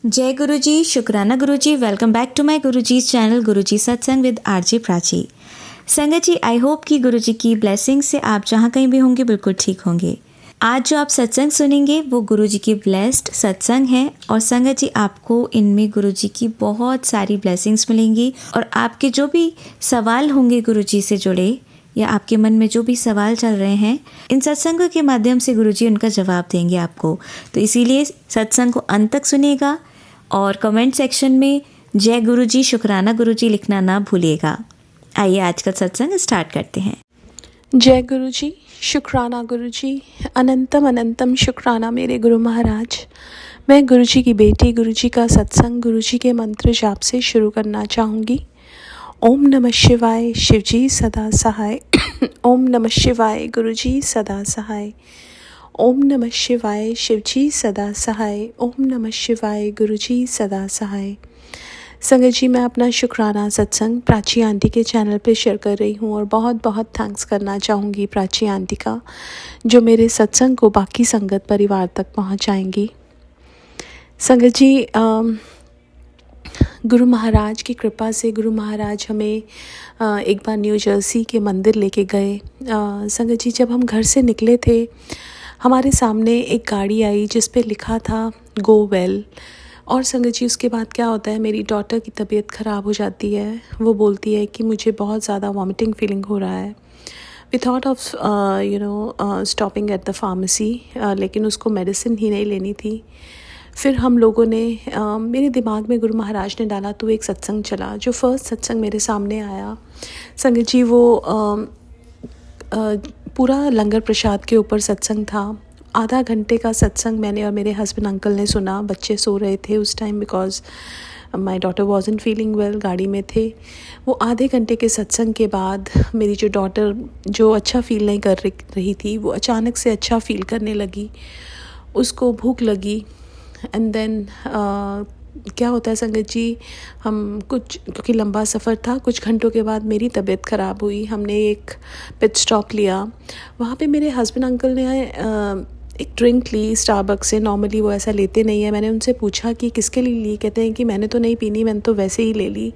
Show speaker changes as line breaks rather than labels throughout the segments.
जय गुरुजी, शुक्राना Guruji. Welcome back to my Guruji's channel Guruji Satsang with RJ Prachi. संगत जी, आई होप कि गुरुजी की ब्लेसिंग से आप जहाँ कहीं भी होंगे बिल्कुल ठीक होंगे। आज जो आप सत्संग सुनेंगे वो गुरुजी की ब्लेस्ड सत्संग है और संगत जी आपको इनमें गुरुजी की बहुत सारी ब्लेसिंग्स मिलेंगी और आपके जो भी सवाल होंगे गुरुजी से जुड़े या आपके मन में जो भी सवाल चल रहे हैं, इन सत्संगों के माध्यम से गुरुजी उनका जवाब देंगे आपको। तो इसीलिए सत्संग को अंत तक सुनिएगा और कमेंट सेक्शन में जय गुरुजी, शुक्राना गुरुजी लिखना ना भूलिएगा। आइए आज का सत्संग स्टार्ट करते हैं।
जय गुरुजी, शुक्राना गुरुजी, अनंतम अनंतम शुक्राना मेरे गुरु महाराज। मैं गुरुजी की बेटी गुरुजी का सत्संग गुरुजी के मंत्र जाप से शुरू करना चाहूँगी। ओम नमः शिवाय, शिवजी सदा सहाय। ओम नमः शिवाय, गुरुजी सदा सहाय। ओम नमः शिवाय, शिवजी सदा सहाय। ओम नमः शिवाय, गुरुजी सदा सहाय। संगत जी, मैं अपना शुक्राना सत्संग प्राची आंटी के चैनल पे शेयर कर रही हूँ और बहुत बहुत थैंक्स करना चाहूँगी प्राची आंटी का, जो मेरे सत्संग को बाकी संगत परिवार तक पहुँचाएंगी। संगत जी, गुरु महाराज की कृपा से गुरु महाराज हमें एक बार न्यू जर्सी के मंदिर लेके गए। संगत जी, जब हम घर से निकले थे, हमारे सामने एक गाड़ी आई जिस पे लिखा था गो वेल। और संगत जी, उसके बाद क्या होता है, मेरी डॉटर की तबीयत ख़राब हो जाती है। वो बोलती है कि मुझे बहुत ज़्यादा वॉमिटिंग फीलिंग हो रहा है। We thought of stopping at the pharmacy, लेकिन उसको मेडिसिन ही नहीं लेनी थी। फिर हम लोगों ने मेरे दिमाग में गुरु महाराज ने डाला तो एक सत्संग चला। जो फर्स्ट सत्संग मेरे सामने आया संगत जी, वो पूरा लंगर प्रसाद के ऊपर सत्संग था। आधा घंटे का सत्संग मैंने और मेरे हस्बैंड अंकल ने सुना। बच्चे सो रहे थे उस time because my daughter wasn't feeling well, गाड़ी में थे। वो आधे घंटे के सत्संग के बाद मेरी जो डॉटर जो अच्छा फील नहीं कर रही थी, वो अचानक से अच्छा फील करने लगी। उसको भूख लगी एंड देन क्या होता है संगत जी, हम क्योंकि लंबा सफ़र था, कुछ घंटों के बाद मेरी तबीयत ख़राब हुई। हमने एक पिट स्टॉप लिया। वहाँ पे मेरे हस्बैंड अंकल ने एक ड्रिंक ली स्टारबक्स से। नॉर्मली वो ऐसा लेते नहीं है। मैंने उनसे पूछा कि किसके लिए ली। कहते हैं कि मैंने तो नहीं पीनी, मैंने तो वैसे ही ले ली।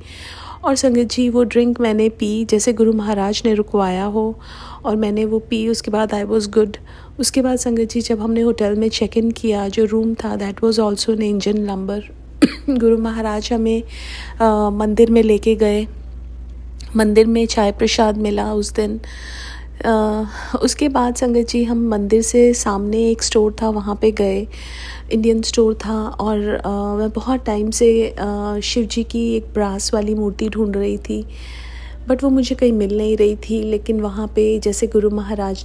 और संगत जी, वो ड्रिंक मैंने पी जैसे गुरु महाराज ने रुकवाया हो और मैंने वो पी। उसके बाद आई वॉज़ गुड। उसके बाद संगत जी, जब हमने होटल में चेक इन किया, जो रूम था that was also an engine number. Guru Maharaj हमें मंदिर में लेके गए। मंदिर में चाय प्रसाद मिला उस दिन। उसके बाद संगत जी, हम मंदिर से सामने एक स्टोर था, वहाँ पे गए। इंडियन स्टोर था और मैं बहुत टाइम से शिव जी की एक ब्रास वाली मूर्ति ढूंढ रही थी, बट वो मुझे कहीं मिल नहीं रही थी। लेकिन वहाँ पे जैसे गुरु महाराज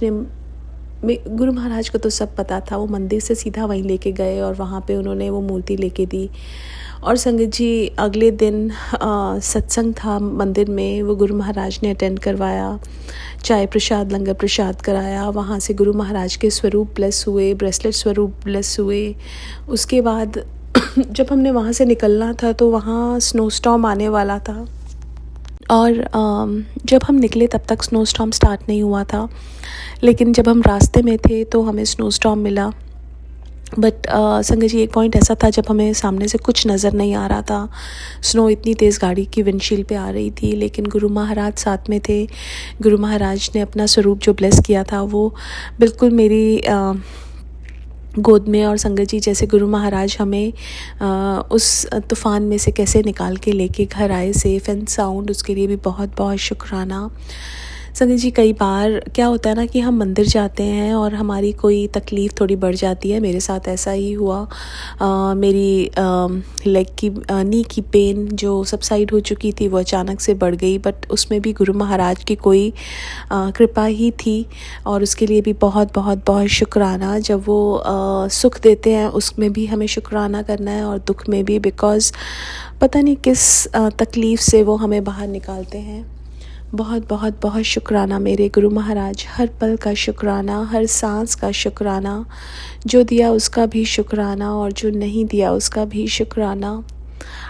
को तो सब पता था, वो मंदिर से सीधा वहीं लेके गए और वहाँ पे उन्होंने वो मूर्ति लेके दी। और संगत जी, अगले दिन सत्संग था मंदिर में, वो गुरु महाराज ने अटेंड करवाया। चाय प्रसाद, लंगर प्रसाद कराया। वहाँ से गुरु महाराज के स्वरूप ब्लेस हुए, ब्रेसलेट स्वरूप ब्लेस हुए। उसके बाद जब हमने वहाँ से निकलना था तो वहाँ स्नो स्टॉर्म आने वाला था और जब हम निकले तब तक स्नो स्टॉर्म स्टार्ट नहीं हुआ था। लेकिन जब हम रास्ते में थे तो हमें स्नो स्टॉर्म मिला। बट संगत जी, एक पॉइंट ऐसा था जब हमें सामने से कुछ नज़र नहीं आ रहा था। स्नो इतनी तेज़ गाड़ी की विंडशील्ड पे आ रही थी, लेकिन गुरु महाराज साथ में थे। गुरु महाराज ने अपना स्वरूप जो ब्लेस किया था वो बिल्कुल मेरी गोद में। और संगत जी, जैसे गुरु महाराज हमें उस तूफ़ान में से कैसे निकाल के लेके घर आए सेफ़ एंड साउंड, उसके लिए भी बहुत बहुत शुक्राना। संगत जी, कई बार क्या होता है ना कि हम मंदिर जाते हैं और हमारी कोई तकलीफ़ थोड़ी बढ़ जाती है। मेरे साथ ऐसा ही हुआ। मेरी लेग की नी की पेन जो सबसाइड हो चुकी थी वो अचानक से बढ़ गई, बट उसमें भी गुरु महाराज की कोई कृपा ही थी और उसके लिए भी बहुत बहुत बहुत शुक्राना। जब वो सुख देते हैं उसमें भी हमें शुक्राना करना है और दुख में भी, बिकॉज़ पता नहीं किस तकलीफ़ से वो हमें बाहर निकालते हैं। बहुत बहुत बहुत शुक्राना मेरे गुरु महाराज। हर पल का शुक्राना, हर सांस का शुक्राना। जो दिया उसका भी शुक्राना और जो नहीं दिया उसका भी शुक्राना।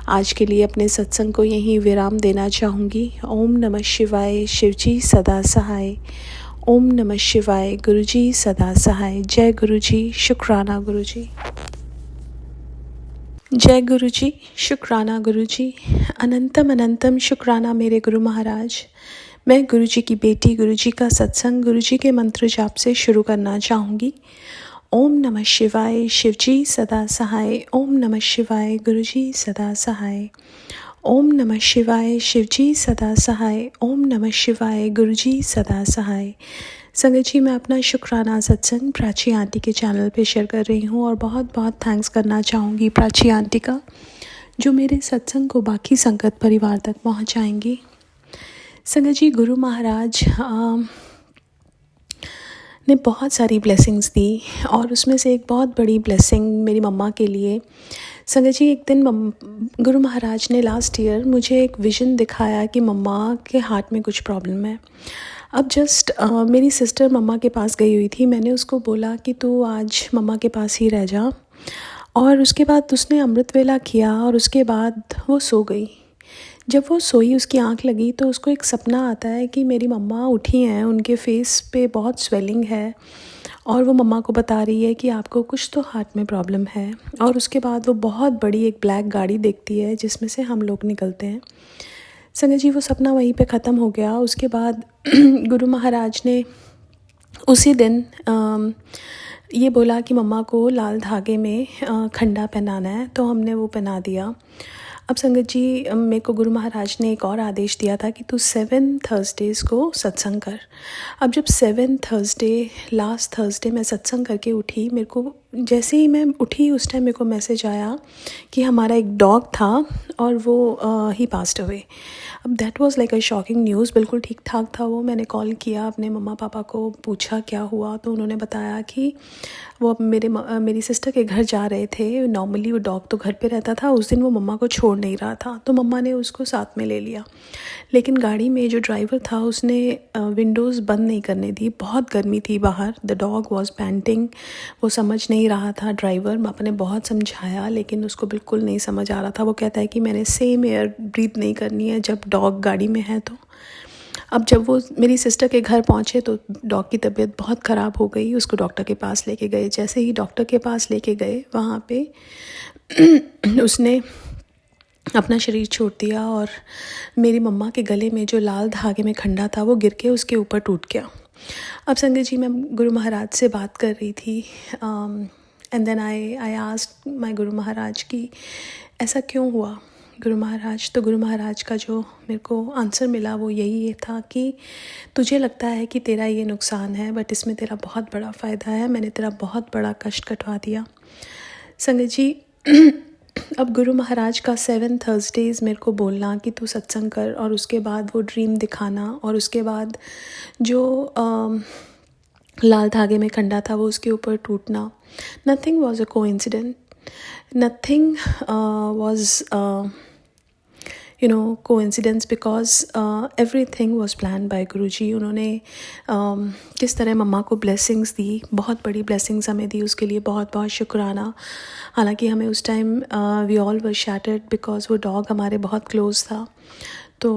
आज के लिए अपने सत्संग को यहीं विराम देना चाहूँगी। ओम नमः शिवाय, शिवजी सदा सहाय। ओम नमः शिवाय, गुरुजी सदा सहाय। जय गुरुजी, शुक्राना गुरुजी। जय गुरु जी, शुक्राना गुरु जी, अनंतम अनंतम शुक्राना मेरे गुरु महाराज। मैं गुरु जी की बेटी गुरु जी का सत्संग गुरु जी के मंत्र जाप से शुरू करना चाहूँगी। ओम नमः शिवाय, शिव जी सदा सहाय। ओम नमः शिवाय, गुरु जी सदा सहाय। ओम नमः शिवाय, शिव जी सदा सहाय। ओम नमः शिवाय, गुरु जी सदा सहाय। संगत जी, मैं अपना शुक्राना सत्संग प्राची आंटी के चैनल पे शेयर कर रही हूँ और बहुत बहुत थैंक्स करना चाहूँगी प्राची आंटी का, जो मेरे सत्संग को बाकी संगत परिवार तक पहुँचाएंगी। संगत जी, गुरु महाराज ने बहुत सारी ब्लेसिंग्स दी और उसमें से एक बहुत बड़ी ब्लेसिंग मेरी मम्मा के लिए। संगत जी, एक दिन गुरु महाराज ने लास्ट ईयर मुझे एक विज़न दिखाया कि मम्मा के हार्ट में कुछ प्रॉब्लम है। अब जस्ट मेरी सिस्टर मम्मा के पास गई हुई थी। मैंने उसको बोला कि तू आज मम्मा के पास ही रह जा, और उसके बाद उसने अमृत वेला किया और उसके बाद वो सो गई। जब वो सोई, उसकी आंख लगी तो उसको एक सपना आता है कि मेरी मम्मा उठी हैं, उनके फेस पे बहुत स्वेलिंग है और वो मम्मा को बता रही है कि आपको कुछ तो हार्ट में प्रॉब्लम है। और उसके बाद वो बहुत बड़ी एक ब्लैक गाड़ी देखती है जिसमें से हम लोग निकलते हैं। संगत जी, वो सपना वहीं पे ख़त्म हो गया। उसके बाद गुरु महाराज ने उसी दिन ये बोला कि मम्मा को लाल धागे में खंडा पहनाना है, तो हमने वो पहना दिया। अब संगत जी, मेरे को गुरु महाराज ने एक और आदेश दिया था कि तू 7 थर्सडेज़ को सत्संग कर। अब जब 7 थर्सडे, लास्ट थर्सडे मैं सत्संग करके उठी, मेरे को जैसे ही मैं उठी उस टाइम मेरे को मैसेज आया कि हमारा एक डॉग था और वो ही पास्ड अवे। अब that was like a shocking news. बिल्कुल ठीक ठाक था वो। मैंने कॉल किया अपने मम्मा पापा को, पूछा क्या हुआ, तो उन्होंने बताया कि वो अब मेरी सिस्टर के घर जा रहे थे। नॉर्मली वो डॉग तो घर पे रहता था, उस दिन वो मम्मा को छोड़ नहीं रहा था, तो मम्मा ने उसको साथ में ले लिया। लेकिन गाड़ी में जो ड्राइवर था उसने विंडोज़ बंद नहीं करने दी। बहुत गर्मी थी बाहर। The dog was painting. वो समझ नहीं रहा था ड्राइवर। पापा ने बहुत समझाया लेकिन उसको बिल्कुल नहीं समझ आ रहा था। वो कहता है कि मैंने सेम एयर ब्रीथ नहीं करनी है जब डॉग गाड़ी में है। तो अब जब वो मेरी सिस्टर के घर पहुँचे तो डॉग की तबीयत बहुत ख़राब हो गई। उसको डॉक्टर के पास लेके गए। जैसे ही डॉक्टर के पास लेके गए, वहाँ पे उसने अपना शरीर छोड़ दिया और मेरी मम्मा के गले में जो लाल धागे में खंडा था वो गिर के उसके ऊपर टूट गया। अब संगत जी, मैं गुरु महाराज से बात कर रही थी and then I asked my guru Maharaj कि ऐसा क्यों हुआ गुरु महाराज। तो गुरु महाराज का जो मेरे को आंसर मिला वो यही था कि तुझे लगता है कि तेरा ये नुकसान है, बट इसमें तेरा बहुत बड़ा फ़ायदा है। मैंने तेरा बहुत बड़ा कष्ट कटवा दिया। संगत जी, अब गुरु महाराज का 7 थर्सडेज़ मेरे को बोलना कि तू सत्संग कर, और उसके बाद वो ड्रीम दिखाना, और उसके बाद जो लाल धागे में खंडा था वो उसके ऊपर टूटना, nothing was a coincident, nothing was coincidence, because everything was plan by guru ji. उन्होंने किस तरह मम्मा को ब्लेसिंग्स दी, बहुत बड़ी ब्लेसिंग्स हमें दी, उसके लिए बहुत बहुत शुक्राना। हालांकि हमें उस time we all were shattered because वो डॉग हमारे बहुत क्लोज था। तो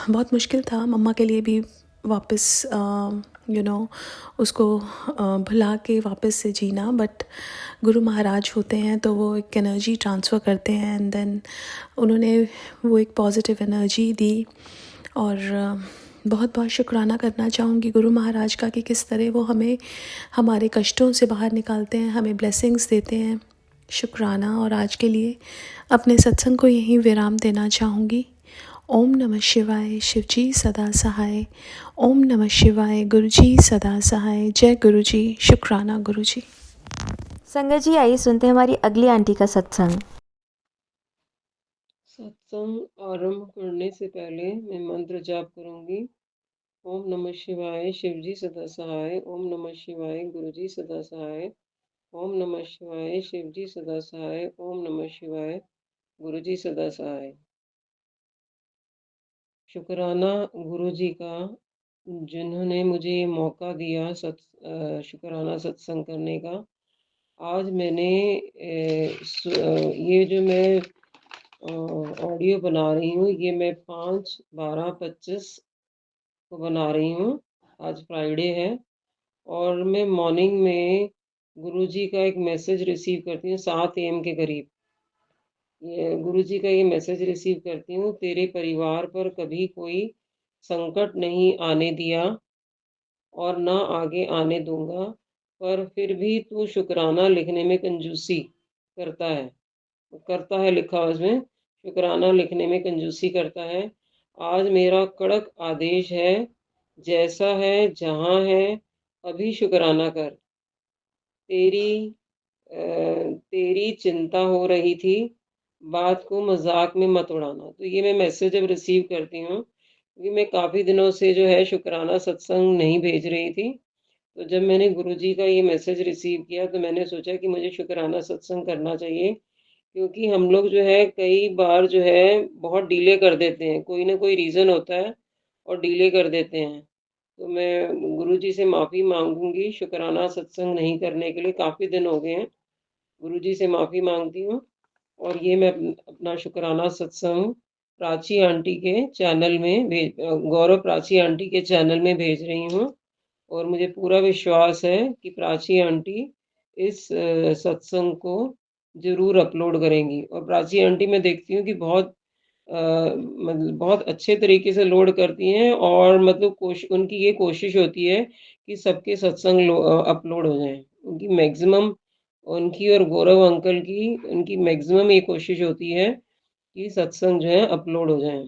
बहुत मुश्किल था मम्मा के लिए भी वापस उसको भुला के वापस से जीना। बट गुरु महाराज होते हैं तो वो एक एनर्जी ट्रांसफ़र करते हैं एंड देन उन्होंने वो एक पॉजिटिव एनर्जी दी। और बहुत बहुत शुक्राना करना चाहूँगी गुरु महाराज का कि किस तरह वो हमें हमारे कष्टों से बाहर निकालते हैं, हमें ब्लेसिंग्स देते हैं। शुक्राना। और आज के लिए अपने सत्संग को यहीं विराम देना चाहूँगी। ओम नमः शिवाय, शिव जी सदा सहाय। ओम नमः शिवाय, गुरु जी सदा सहाय। जय गुरु जी, शुक्राना गुरु जी।
संगत जी, आइए सुनते हैं हमारी अगली आंटी का सत्संग।
सत्संग आरंभ करने से पहले मैं मंत्र जाप करूंगी। ओम नमः शिवाय, शिव जी सदा सहाय। ओम नमः शिवाय, गुरु जी सदा सहाय। ओम नमः शिवाय, शिव जी सदा सहाय। ओम नमः शिवाय, गुरु जी सदा सहाय। शुक्राना गुरु जी का, जिन्होंने मुझे ये मौका दिया शुक्राना सत्संग करने का। आज मैंने ये जो मैं ऑडियो बना रही हूँ, ये मैं 5/12/25 को बना रही हूँ। आज फ्राइडे है और मैं मॉर्निंग में गुरुजी का एक मैसेज रिसीव करती हूँ 7 AM के करीब। ये गुरुजी का ये मैसेज रिसीव करती हूँ, तेरे परिवार पर कभी कोई संकट नहीं आने दिया और ना आगे आने दूँगा, पर फिर भी तू शुकराना लिखने में कंजूसी करता है। करता है लिखा हुआ इसमें, शुकराना लिखने में कंजूसी करता है। आज मेरा कड़क आदेश है, जैसा है, जहाँ है, अभी शुकराना कर। तेरी तेरी चिंता हो रही थी, बात को मज़ाक में मत उड़ाना। तो ये मैं मैसेज जब रिसीव करती हूँ, क्योंकि मैं काफ़ी दिनों से जो है शुकराना सत्संग नहीं भेज रही थी। तो जब मैंने गुरुजी का ये मैसेज रिसीव किया तो मैंने सोचा कि मुझे शुकराना सत्संग करना चाहिए, क्योंकि हम लोग जो है कई बार जो है बहुत डिले कर देते हैं, कोई ना कोई रीज़न होता है और डिले कर देते हैं। तो मैं गुरुजी से माफ़ी माँगूँगी शुकराना सत्संग नहीं करने के लिए, काफ़ी दिन हो गए हैं। गुरुजी से माफ़ी माँगती हूँ और ये मैं अपना शुकराना सत्संग प्राची आंटी के चैनल में गौरव प्राची आंटी के चैनल में भेज रही हूँ और मुझे पूरा विश्वास है कि प्राची आंटी इस सत्संग को ज़रूर अपलोड करेंगी और प्राची आंटी मैं देखती हूँ कि बहुत मतलब बहुत अच्छे तरीके से लोड करती हैं और मतलब उनकी ये कोशिश होती है कि सबके सत्संग अपलोड हो जाएँ। उनकी मैक्सिमम उनकी और गौरव अंकल की उनकी मैक्सिमम ये कोशिश होती है कि सत्संग जो है अपलोड हो जाएँ।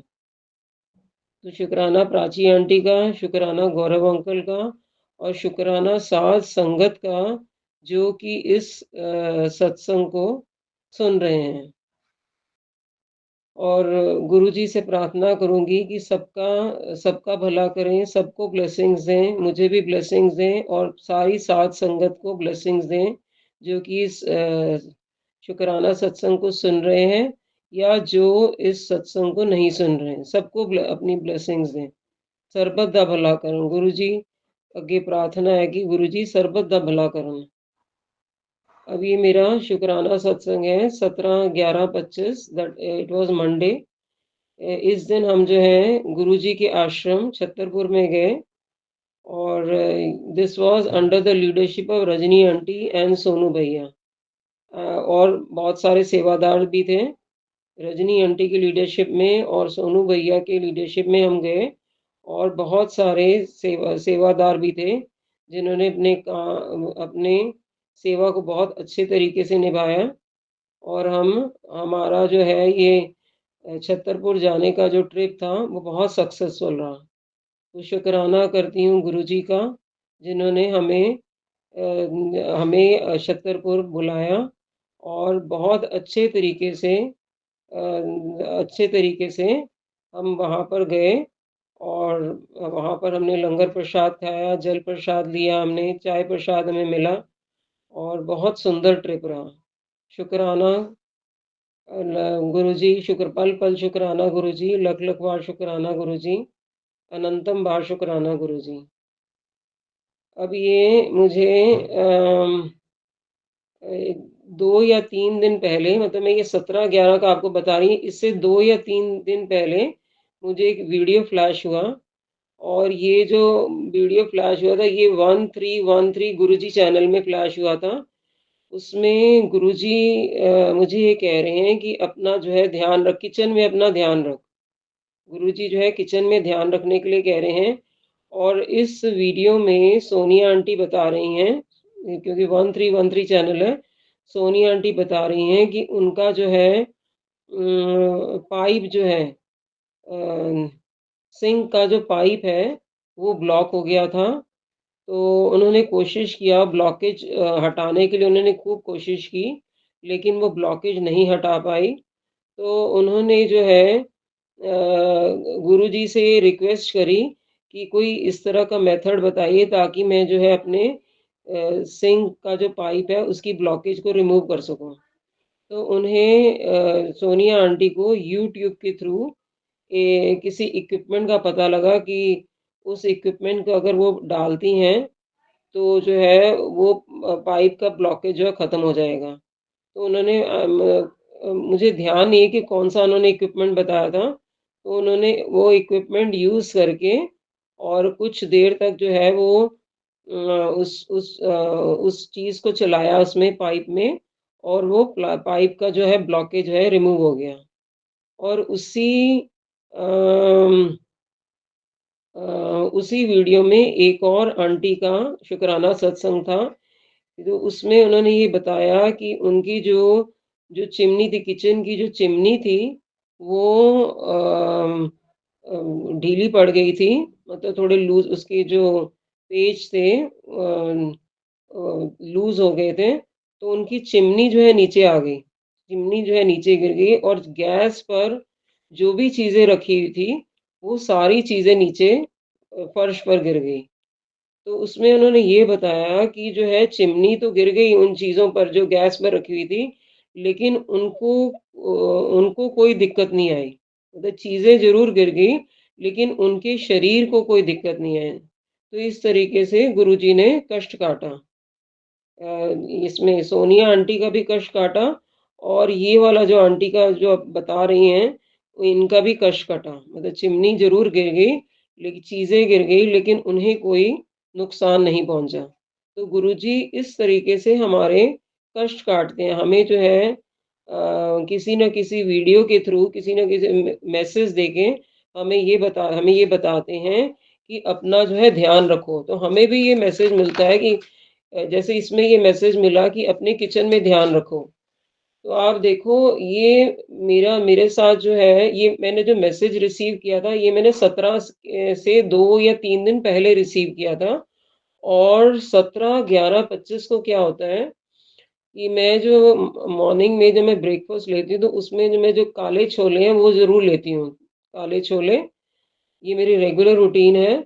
तो शुकराना प्राची आंटी का, शुकराना गौरव अंकल का और शुकराना साध संगत का जो कि इस सत्संग को सुन रहे हैं। और गुरुजी से प्रार्थना करूँगी कि सबका सबका भला करें, सबको ब्लेसिंग्स दें, मुझे भी ब्लेसिंग्स दें और सारी साध संगत को ब्लेसिंग्स दें, जो कि इस शुकराना सत्संग को सुन रहे हैं या जो इस सत्संग को नहीं सुन रहे हैं, सबको अपनी ब्लेसिंग्स दें। सर्बत दा भला करूं गुरुजी, अगे प्रार्थना है कि गुरुजी सर्बत दा भला करूं। अब ये मेरा शुकराना सत्संग है 17/11/25, दैट इट वाज मंडे। इस दिन हम जो है गुरुजी के आश्रम छतरपुर में गए और this was under the leadership of Rajni aunty and Sonu भैया। और बहुत सारे सेवादार भी थे रजनी आंटी की लीडरशिप में और सोनू भैया के लीडरशिप में हम गए और बहुत सारे सेवादार भी थे जिन्होंने अपने सेवा को बहुत अच्छे तरीके से निभाया और हम हमारा जो है ये छतरपुर जाने का जो ट्रिप था वो बहुत सक्सेसफुल रहा। तो शुक्राना करती हूँ गुरुजी का जिन्होंने हमें छतरपुर बुलाया और बहुत अच्छे तरीके से हम वहाँ पर गए और वहाँ पर हमने लंगर प्रसाद खाया, जल प्रसाद लिया हमने, चाय प्रसाद हमें मिला और बहुत सुंदर ट्रिप रहा। शुक्राना गुरुजी, शुक्र पल पल शुक्राना गुरुजी, लख लख बार शुक्राना गुरुजी, अनंतम बार शुक्राना गुरुजी। अब ये मुझे अम, 2 या 3 दिन पहले, मतलब मैं ये 17/11 का आपको बता रही हूँ, इससे 2 या 3 दिन पहले मुझे एक वीडियो फ्लैश हुआ और ये जो वीडियो फ्लैश हुआ था ये 1313 गुरुजी चैनल में फ्लैश हुआ था। उसमें गुरुजी मुझे ये कह रहे हैं कि अपना जो है ध्यान रख, किचन में अपना ध्यान रख। गुरुजी जो है किचन में ध्यान रखने के लिए कह रहे हैं और इस वीडियो में सोनिया आंटी बता रही हैं, क्योंकि 1313 चैनल है, सोनिया आंटी बता रही हैं कि उनका जो है पाइप जो है सिंक का जो पाइप है वो ब्लॉक हो गया था। तो उन्होंने कोशिश किया ब्लॉकेज हटाने के लिए, उन्होंने खूब कोशिश की लेकिन वो ब्लॉकेज नहीं हटा पाई। तो उन्होंने जो है गुरुजी से रिक्वेस्ट करी कि कोई इस तरह का मेथड बताइए ताकि मैं जो है अपने सिंक का जो पाइप है उसकी ब्लॉकेज को रिमूव कर सकूं। तो उन्हें सोनिया आंटी को यूट्यूब के थ्रू किसी इक्विपमेंट का पता लगा कि उस इक्विपमेंट को अगर वो डालती हैं तो जो है वो पाइप का ब्लॉकेज जो है ख़त्म हो जाएगा। तो उन्होंने मुझे ध्यान नहीं है कि कौन-सा उन्होंने इक्विपमेंट बताया था। तो उन्होंने वो इक्विपमेंट यूज़ करके और कुछ देर तक जो है वो उस चीज़ को चलाया उसमें पाइप में और वो पाइप का जो है ब्लॉकेज है रिमूव हो गया। और अम, उसी वीडियो में एक और आंटी का शुक्राना सत्संग था। तो उसमें उन्होंने ये बताया कि उनकी जो जो चिमनी थी, किचन की जो चिमनी थी, वो ढीली पड़ गई थी। मतलब थोड़े लूज उसके जो पेच थे लूज हो गए थे, तो उनकी चिमनी जो है नीचे आ गई। चिमनी जो है नीचे गिर गई और गैस पर जो भी चीजें रखी हुई थी, वो सारी चीजें नीचे फर्श पर गिर गई। तो उसमें उन्होंने ये बताया कि जो है चिमनी तो गिर गई उन चीज़ों पर जो गैस पर रखी हुई थी, लेकिन उनको कोई दिक्कत नहीं आई। मतलब चीज़ें ज़रूर गिर गई, लेकिन उनके शरीर को कोई दिक्कत नहीं आई। तो इस तरीके से गुरुजी ने कष्ट काटा। इसमें सोनिया आंटी का भी कष्ट काटा और ये वाला जो आंटी का जो आप बता रही हैं, इनका भी कष्ट कटा। मतलब चिमनी ज़रूर गिर गई, लेकिन चीज़ें गिर गई, लेकिन उन्हें कोई नुकसान नहीं पहुंचा। तो गुरुजी इस तरीके से हमारे कष्ट काटते हैं। हमें जो है किसी न किसी वीडियो के थ्रू, किसी न किसी मैसेज देके हमें ये बताते हैं कि अपना जो है ध्यान रखो। तो हमें भी ये मैसेज मिलता है कि जैसे इसमें ये मैसेज मिला कि अपने किचन में ध्यान रखो। तो आप देखो, ये मेरे साथ जो है, ये मैंने जो मैसेज रिसीव किया था, ये मैंने 17 से 2 या 3 दिन पहले रिसीव किया था। और 17, 11, 25 को क्या होता है कि मैं जो मॉर्निंग में जब मैं ब्रेकफास्ट लेती हूँ, तो उसमें जो मैं जो काले छोले हैं वो ज़रूर लेती हूँ। काले छोले, ये मेरी रेगुलर रूटीन है।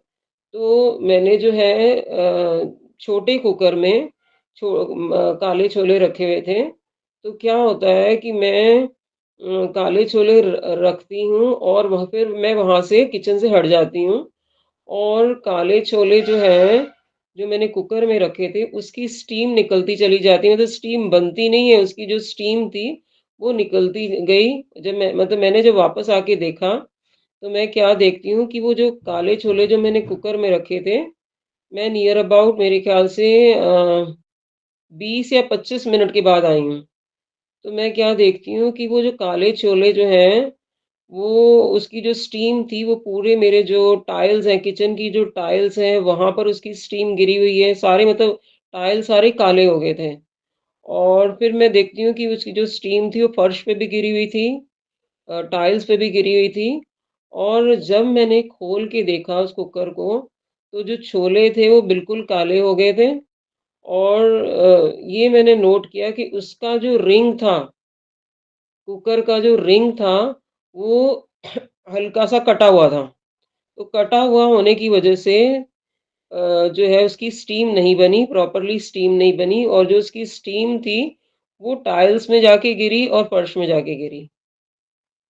तो मैंने जो है छोटे कुकर में काले छोले रखे हुए थे। तो क्या होता है कि मैं काले छोले रखती हूँ और वह फिर मैं वहाँ से किचन से हट जाती हूँ और काले छोले जो है, जो मैंने कुकर में रखे थे, उसकी स्टीम निकलती चली जाती है। मतलब स्टीम बनती नहीं है, उसकी जो स्टीम थी, वो निकलती गई। मैंने जब वापस आके देखा, तो मैं क्या देखती हूँ कि वो जो काले छोले जो मैंने कुकर में रखे थे, मैं नियर अबाउट मेरे ख्याल से 20 या 25 मिनट के बाद आई हूँ। तो मैं क्या देखती हूँ कि वो जो काले छोले जो हैं, वो उसकी जो स्टीम थी, वो पूरे मेरे जो टाइल्स हैं, किचन की जो टाइल्स हैं, वहाँ पर उसकी स्टीम गिरी हुई है। सारे मतलब टाइल सारे काले हो गए थे। और फिर मैं देखती हूँ कि उसकी जो स्टीम थी, वो फर्श पे भी गिरी हुई थी, टाइल्स पे भी गिरी हुई थी। और जब मैंने खोल के देखा उस कुकर को, तो जो छोले थे वो बिल्कुल काले हो गए थे। और ये मैंने नोट किया कि उसका जो रिंग था, कुकर का जो रिंग था, वो हल्का-सा कटा हुआ था। तो कटा हुआ होने की वजह से जो है उसकी स्टीम नहीं बनी, प्रॉपर्ली स्टीम नहीं बनी और जो उसकी स्टीम थी, वो टाइल्स में जाके गिरी और फर्श में जाके गिरी।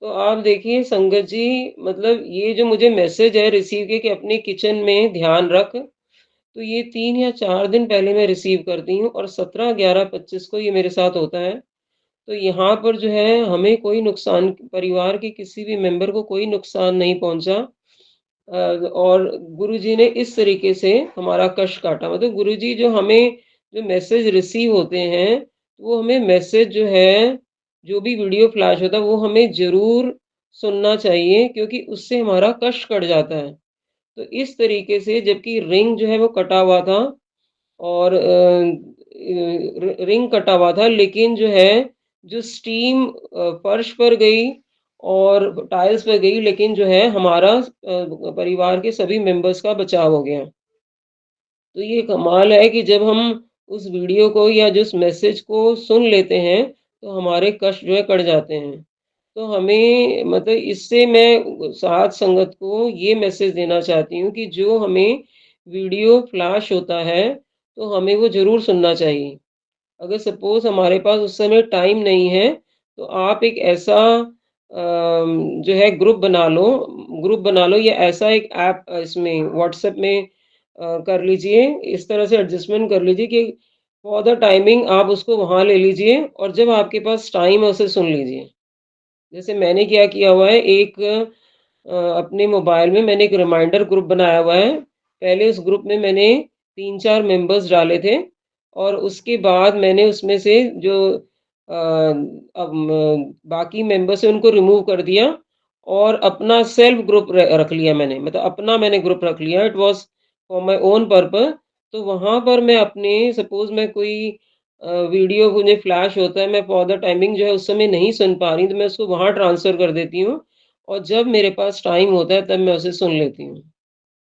तो आप देखिए संगत जी, मतलब ये जो मुझे मैसेज है रिसीव किए कि अपने किचन में ध्यान रख, तो ये 3 या 4 दिन पहले मैं रिसीव करती हूँ और 17, 11, 25 को ये मेरे साथ होता है। तो यहाँ पर जो है हमें कोई नुकसान, परिवार के किसी भी मेंबर को कोई नुकसान नहीं पहुँचा। और गुरुजी ने इस तरीके से हमारा कष्ट काटा। मतलब गुरुजी जो हमें जो मैसेज रिसीव होते हैं, वो हमें मैसेज जो है, जो भी वीडियो फ्लैश होता है, वो हमें ज़रूर सुनना चाहिए क्योंकि उससे हमारा कष्ट कट जाता है। तो इस तरीके से जबकि रिंग जो है वो कटा हुआ था और रिंग कटा हुआ था, लेकिन जो है जो स्टीम फर्श पर गई और टाइल्स पे गई, लेकिन जो है हमारा परिवार के सभी मेंबर्स का बचाव हो गया। तो ये कमाल है कि जब हम उस वीडियो को या जिस मैसेज को सुन लेते हैं, तो हमारे कष्ट जो है कट जाते हैं। तो हमें मतलब इससे मैं साथ संगत को ये मैसेज देना चाहती हूँ कि जो हमें वीडियो फ्लैश होता है, तो हमें वो ज़रूर सुनना चाहिए। अगर सपोज़ हमारे पास उस समय टाइम नहीं है, तो आप एक ऐसा जो है ग्रुप बना लो या ऐसा एक ऐप इसमें व्हाट्सएप में कर लीजिए, इस तरह से एडजस्टमेंट कर लीजिए कि फॉर द टाइमिंग आप उसको वहाँ ले लीजिए और जब आपके पास टाइम है उसे सुन लीजिए। जैसे मैंने क्या किया हुआ है, एक अपने मोबाइल में मैंने एक रिमाइंडर ग्रुप बनाया हुआ है। पहले उस ग्रुप में मैंने 3-4 मेंबर्स डाले थे और उसके बाद मैंने उसमें से जो अब बाकी मेंबर से उनको रिमूव कर दिया और अपना सेल्फ ग्रुप रख लिया मैंने, मतलब अपना मैंने ग्रुप रख लिया। It was for my own purpose. तो वहां पर मैं अपने, सपोज मैं कोई वीडियो मुझे फ्लैश होता है, मैं फॉर द टाइमिंग जो है उस समय नहीं सुन पा रही, तो मैं उसको वहां ट्रांसफर कर देती हूँ और जब मेरे पास टाइम होता है तब मैं उसे सुन लेती हूँ।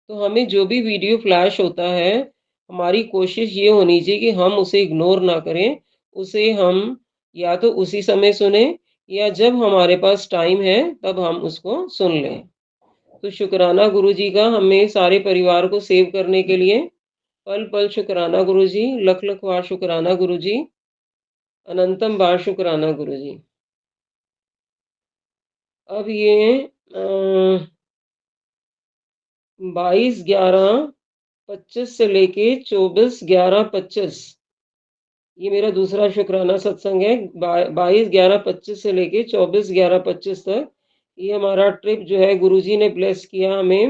तो हमें जो भी वीडियो फ्लैश होता है, हमारी कोशिश ये होनी चाहिए कि हम उसे इग्नोर ना करें, उसे हम या तो उसी समय सुने या जब हमारे पास टाइम है तब हम उसको सुन लें। तो शुक्राना गुरुजी का हमें सारे परिवार को सेव करने के लिए। पल पल शुक्राना गुरुजी, लख लख बार शुक्राना गुरुजी, अनंतम बार शुक्राना गुरुजी। अब ये 22/11/25 से लेके 24/11/25, ये मेरा दूसरा शुक्राना सत्संग है। 22/11/25 से लेके 24/11/25 तक ये हमारा ट्रिप जो है गुरुजी ने ब्लेस किया हमें,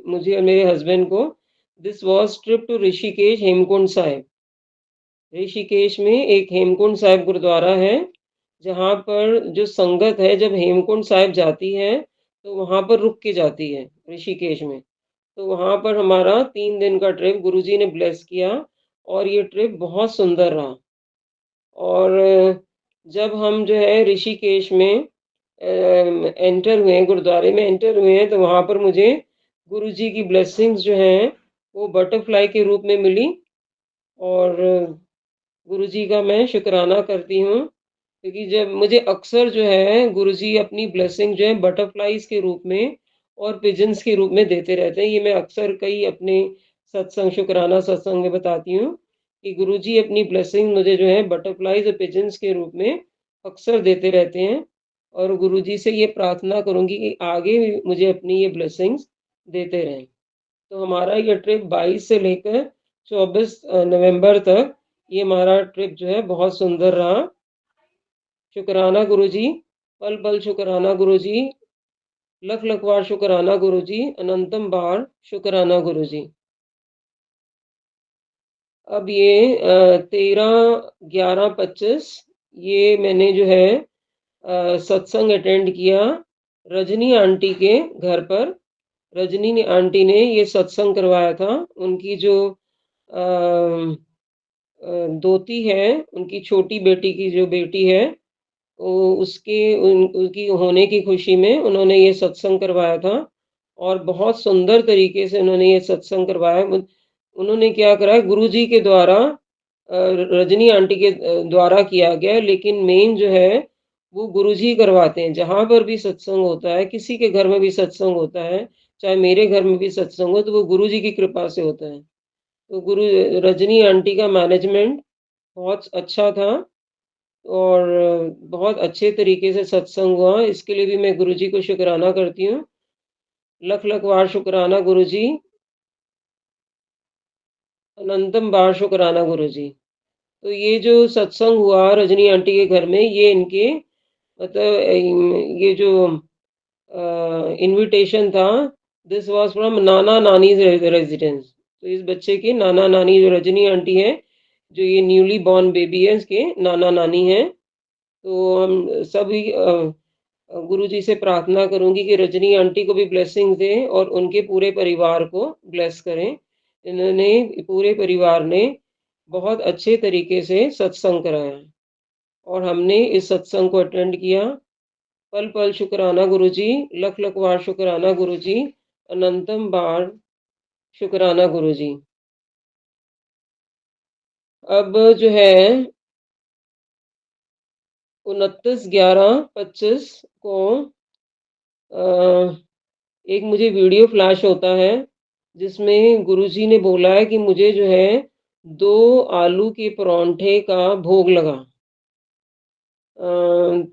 मुझे और मेरे हस्बैंड को। This was trip to Rishikesh Hemkund Sahib. Rishikesh में एक हेमकुंड साहिब गुरुद्वारा है, जहाँ पर जो संगत है जब हेमकुंड साहिब जाती है तो वहाँ पर रुक के जाती है ऋषिकेश में। तो वहाँ पर हमारा 3 दिन का ट्रिप गुरुजी ने ब्लेस किया और ये ट्रिप बहुत सुंदर रहा। और जब हम जो है ऋषिकेश में एंटर हुए, गुरुद्वारे में एंटर हुए हैं, तो वहाँ पर मुझे गुरुजी की ब्लेसिंग्स जो हैं वो बटरफ्लाई के रूप में मिली। और गुरुजी का मैं शुक्राना करती हूँ, क्योंकि जब मुझे अक्सर जो है गुरुजी अपनी ब्लेसिंग जो है बटरफ्लाइज के रूप में और पिजन्स के रूप में देते रहते हैं। ये मैं अक्सर कई अपने सत्संग, शुक्राना सत्संग में बताती हूँ कि गुरुजी अपनी ब्लेसिंग मुझे जो है बटरफ्लाइज और पिजन्स के रूप में अक्सर देते रहते हैं। और गुरुजी से ये प्रार्थना करूंगी कि आगे भी मुझे अपनी ये ब्लेसिंग्स देते रहें। तो हमारा ये ट्रिप 22 से लेकर 24 नवंबर तक ये हमारा ट्रिप जो है बहुत सुंदर रहा। शुक्राना गुरुजी, पल पल शुक्राना गुरुजी, लख लख बार शुक्राना गुरुजी, अनंतम बार शुक्राना गुरुजी। अब ये 13/11/25 ये मैंने जो है सत्संग अटेंड किया रजनी आंटी के घर पर। रजनी ने आंटी ने ये सत्संग करवाया था। उनकी जो दोती है, उनकी छोटी बेटी की जो बेटी है, उनकी होने की खुशी में उन्होंने ये सत्संग करवाया था और बहुत सुंदर तरीके से उन्होंने ये सत्संग करवाया। उन्होंने क्या करा, गुरुजी के द्वारा, रजनी आंटी के द्वारा किया गया, लेकिन मेन जो है वो गुरुजी करवाते हैं। जहां पर भी सत्संग होता है, किसी के घर में भी सत्संग होता है, चाहे मेरे घर में भी सत्संग हो, तो वो गुरुजी की कृपा से होता है। तो रजनी आंटी का मैनेजमेंट बहुत अच्छा था और बहुत अच्छे तरीके से सत्संग हुआ। इसके लिए भी मैं गुरुजी को शुक्राना करती हूँ। लख लख बार शुक्राना गुरुजी, अनंतम बार शुक्राना गुरुजी। तो ये जो सत्संग हुआ रजनी आंटी के घर में, ये इनके मतलब ये जो इनविटेशन था, दिस वाज फ्रॉम नाना नानी रेजिडेंस। तो इस बच्चे के नाना नानी, जो रजनी आंटी है, जो ये न्यूली बॉर्न बेबी है, इसके नाना नानी हैं। तो हम सभी गुरुजी से प्रार्थना करूंगी कि रजनी आंटी को भी ब्लेसिंग दें और उनके पूरे परिवार को ब्लेस करें। इन्होंने, पूरे परिवार ने बहुत अच्छे तरीके से सत्संग कराया और हमने इस सत्संग को अटेंड किया। पल पल शुक्राना गुरुजी, लख लख बार शुक्राना गुरुजी, अनंतम बार शुक्राना गुरुजी। अब जो है 29/11/25 को एक मुझे वीडियो फ्लैश होता है जिसमें गुरुजी ने बोला है कि मुझे जो है 2 आलू के परांठे का भोग लगा।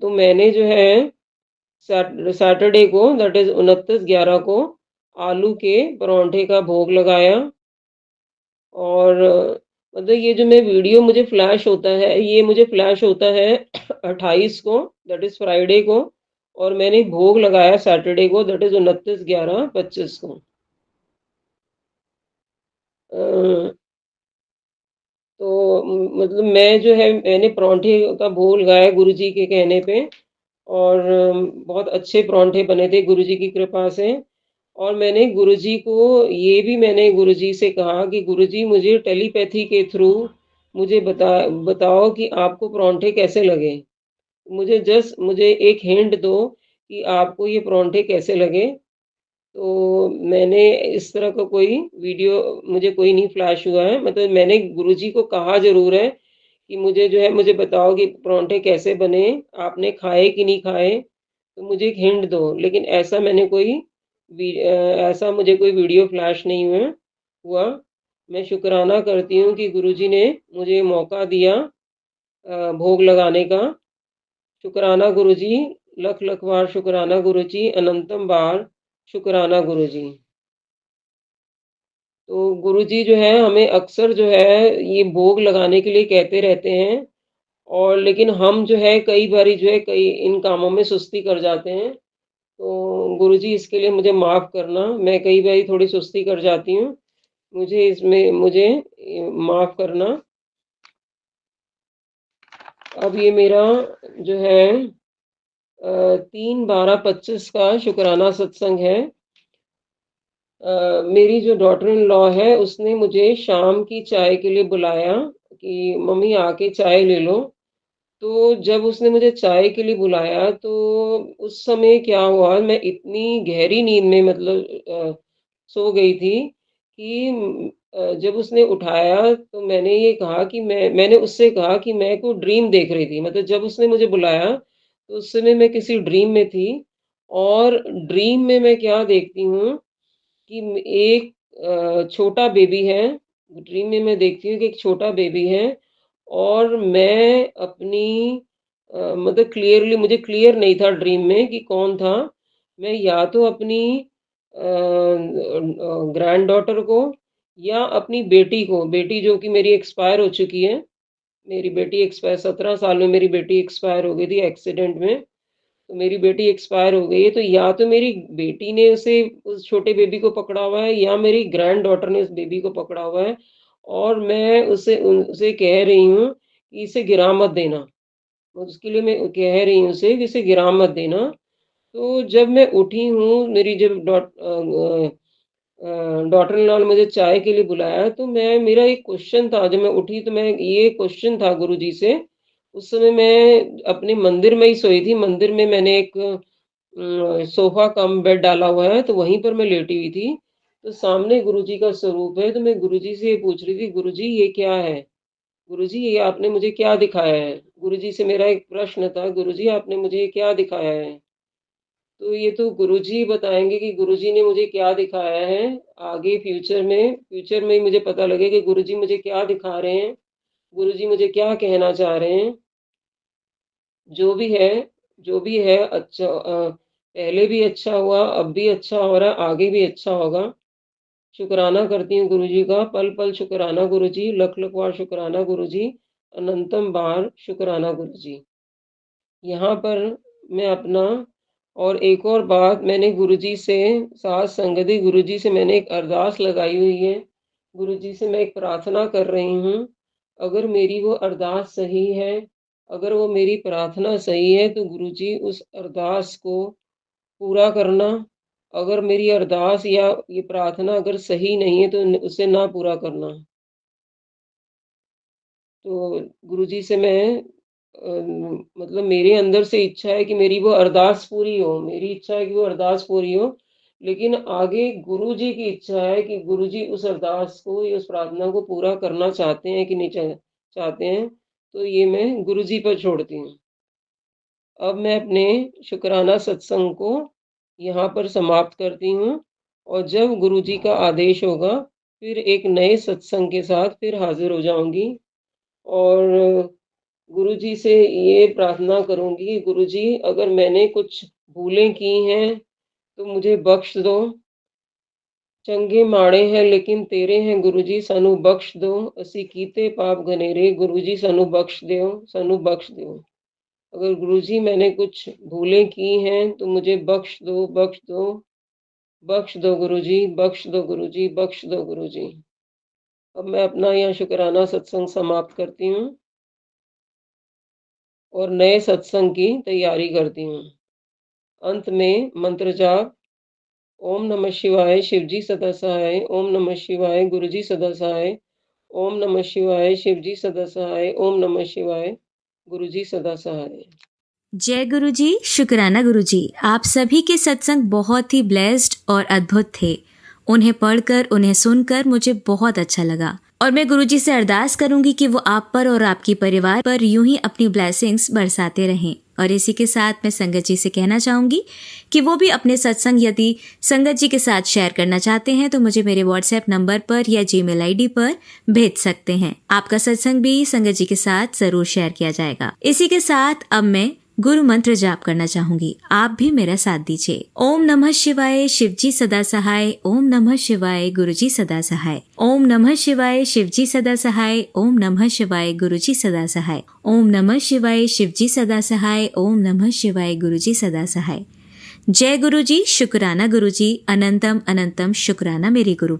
तो मैंने जो है सैटरडे को, दैट इज 29/11 को, आलू के परांठे का भोग लगाया। और मतलब ये जो मैं वीडियो मुझे फ्लैश होता है, ये मुझे फ्लैश होता है 28 को, दैट इज फ्राइडे को, और मैंने भोग लगाया सैटरडे को, दैट इज 29/11/25 को। अ, तो मतलब मैं जो है मैंने पराँठे का भोग लगाया गुरुजी के कहने पे और बहुत अच्छे पराँठे बने थे गुरुजी की कृपा से। और मैंने गुरुजी को ये भी मैंने गुरुजी से कहा कि गुरुजी मुझे टेलीपैथी के थ्रू मुझे बताओ कि आपको पराँठे कैसे लगे? मुझे एक हिंट दो कि आपको ये पराँठे कैसे लगे? तो मैंने इस तरह का कोई वीडियो मुझे कोई नहीं फ्लैश हुआ है। मतलब मैंने गुरुजी को कहा ज़रूर है कि मुझे जो है मुझे बताओ कि पराँठे कैसे बने? आपने खाए कि नहीं खाए? तो मुझे एक हिंट दो। लेकिन ऐसा मुझे कोई वीडियो फ्लैश नहीं हुआ। मैं शुकराना करती हूँ कि गुरुजी ने मुझे मौका दिया भोग लगाने का। शुकराना गुरुजी, लख-लख बार शुकराना गुरुजी, अनंतम बार शुकराना गुरुजी। तो गुरुजी जो है हमें अक्सर जो है ये भोग लगाने के लिए कहते रहते हैं और लेकिन हम जो है कई बारी जो है कई इन कामों में सुस्ती कर जाते हैं। तो गुरुजी इसके लिए मुझे माफ़ करना, मैं कई बारी थोड़ी सुस्ती कर जाती हूँ। मुझे माफ़ करना। अब ये मेरा जो है 3/12/25 का शुकराना सत्संग है। मेरी जो डॉटर इन लॉ है उसने मुझे शाम की चाय के लिए बुलाया कि मम्मी आके चाय ले लो। तो जब उसने मुझे चाय के लिए बुलाया तो उस समय क्या हुआ मैं इतनी गहरी नींद में मतलब सो गई थी कि जब उसने उठाया तो मैंने ये कहा कि मैंने उससे कहा कि मैं को ड्रीम देख रही थी। मतलब जब उसने मुझे बुलाया तो उस समय मैं किसी ड्रीम में थी और ड्रीम में मैं क्या देखती हूँ कि एक छोटा बेबी है। ड्रीम में मैं देखती हूँ कि एक छोटा बेबी है और मैं अपनी मतलब क्लियरली मुझे क्लियर नहीं था ड्रीम में कि कौन था। मैं या तो अपनी ग्रैंडडॉटर को या अपनी बेटी जो कि मेरी एक्सपायर हो चुकी है। मेरी बेटी एक्सपायर 17 साल में मेरी बेटी एक्सपायर हो गई थी एक्सीडेंट में। तो मेरी बेटी एक्सपायर हो गई है, तो या तो मेरी बेटी ने उसे उस छोटे बेबी को पकड़ा हुआ है या मेरी ग्रैंडडॉटर ने उस बेबी को पकड़ा हुआ है और मैं उसे कह रही हूँ कि इसे गिरा मत देना। उसके लिए मैं कह रही हूँ उसे कि इसे गिरा मत देना। तो जब मैं उठी हूँ, मेरी जब डॉटर इन लॉ ने मुझे चाय के लिए बुलाया तो मेरा एक क्वेश्चन था जब मैं उठी तो मैं ये क्वेश्चन था गुरुजी से। उस समय मैं अपने मंदिर में ही सोई थी। मंदिर में मैंने एक सोफा कम बेड डाला हुआ है तो वहीं पर मैं लेटी हुई थी। तो सामने गुरुजी का स्वरूप है तो मैं गुरुजी से ये पूछ रही थी, गुरुजी ये क्या है? गुरुजी ये आपने मुझे क्या दिखाया है? गुरुजी से मेरा एक प्रश्न था, गुरुजी आपने मुझे ये क्या दिखाया है? तो ये तो गुरुजी बताएँगे कि गुरुजी ने मुझे क्या दिखाया है। आगे फ्यूचर में ही मुझे पता लगेगा कि गुरुजी मुझे क्या दिखा रहे हैं, गुरुजी मुझे क्या कहना चाह रहे हैं। जो भी है अच्छा पहले भी अच्छा हुआ, अब भी अच्छा हो रहा है, आगे भी अच्छा होगा। शुकराना करती हूँ गुरुजी का, पल-पल शुकराना गुरुजी, लख-लख बार शुकराना गुरुजी, अनंतम बार शुकराना गुरुजी। यहाँ पर मैं अपना और एक और बात मैंने गुरुजी से साथ संगति गुरुजी से मैंने एक अरदास लगाई हुई है। गुरुजी से मैं एक प्रार्थना कर रही हूँ। अगर मेरी वो अरदास सही है, अगर वो मेरी प्रार्थना सही है तो गुरुजी उस अरदास को पूरा करना। अगर मेरी अरदास या ये प्रार्थना अगर सही नहीं है तो उसे ना पूरा करना। तो गुरुजी से मैं मतलब मेरे अंदर से इच्छा है कि मेरी वो अरदास पूरी हो, मेरी इच्छा है कि वो अरदास पूरी हो, लेकिन आगे गुरुजी की इच्छा है कि गुरुजी उस अरदास को या उस प्रार्थना को पूरा करना चाहते हैं कि नहीं चाहते हैं, तो ये मैं गुरुजी पर छोड़ती हूँ। अब मैं अपने शुकराना सत्संग को यहाँ पर समाप्त करती हूँ और जब गुरुजी का आदेश होगा, फिर एक नए सत्संग के साथ फिर हाज़िर हो जाऊँगी और गुरुजी से ये प्रार्थना करूँगी, गुरुजी अगर मैंने कुछ भूलें की हैं, तो मुझे बख्श दो। चंगे माड़े हैं लेकिन तेरे हैं गुरुजी सानू बख्श दो। ਅਸੀਂ ਕੀਤੇ पाप घनेरे गुरुजी सानू बख्श दो, सानू बख्श दो। अगर गुरुजी मैंने कुछ भूलें की हैं, तो मुझे बख्श दो, बख्श दो, बख्श दो गुरुजी, बख्श दो गुरुजी, बख्श दो गुरुजी। अब मैं अपना यह शुक्राना सत्संग समाप्त करती हूँ और नए सत्संग की तैयारी करती हूँ। अंत में मंत्र जाप: ओम नमः शिवाय शिवजी सदा सहाय, ओम नमः शिवाय गुरुजी सदा सहाय, ओम नमः शिवाय शिवजी सदा सहाय, ओम नमः शिवाय गुरुजी सदा सहाय।
जय गुरु जी, शुक्राना गुरु जी। आप सभी के सत्संग बहुत ही ब्लेस्ड और अद्भुत थे। उन्हें पढ़कर, उन्हें सुनकर मुझे बहुत अच्छा लगा और मैं गुरु जी से अरदास करूंगी कि वो आप पर और आपकी परिवार पर यूं ही अपनी ब्लेसिंग्स बरसाते रहें। और इसी के साथ मैं संगत जी से कहना चाहूंगी कि वो भी अपने सत्संग यदि संगत जी के साथ शेयर करना चाहते हैं तो मुझे मेरे व्हाट्सएप नंबर पर या जीमेल आईडी पर भेज सकते हैं। आपका सत्संग भी संगत जी के साथ जरूर शेयर किया जाएगा। इसी के साथ अब मैं गुरु मंत्र जाप करना चाहूंगी, आप भी मेरा साथ दीजिए। ओम नमः शिवाय शिवजी सदा सहाय, ओम नमः शिवाय गुरुजी सदा सहाय, ओम नमः शिवाय शिवजी सदा सहाय, ओम नमः शिवाय गुरुजी सदा सहाय, ओम नमः शिवाय शिवजी सदा सहाय, ओम नमः शिवाय गुरुजी सदा सहाय। जय गुरु जी, शुक्राना गुरु जी, अनंतम अनंतम शुक्राना मेरे गुरु।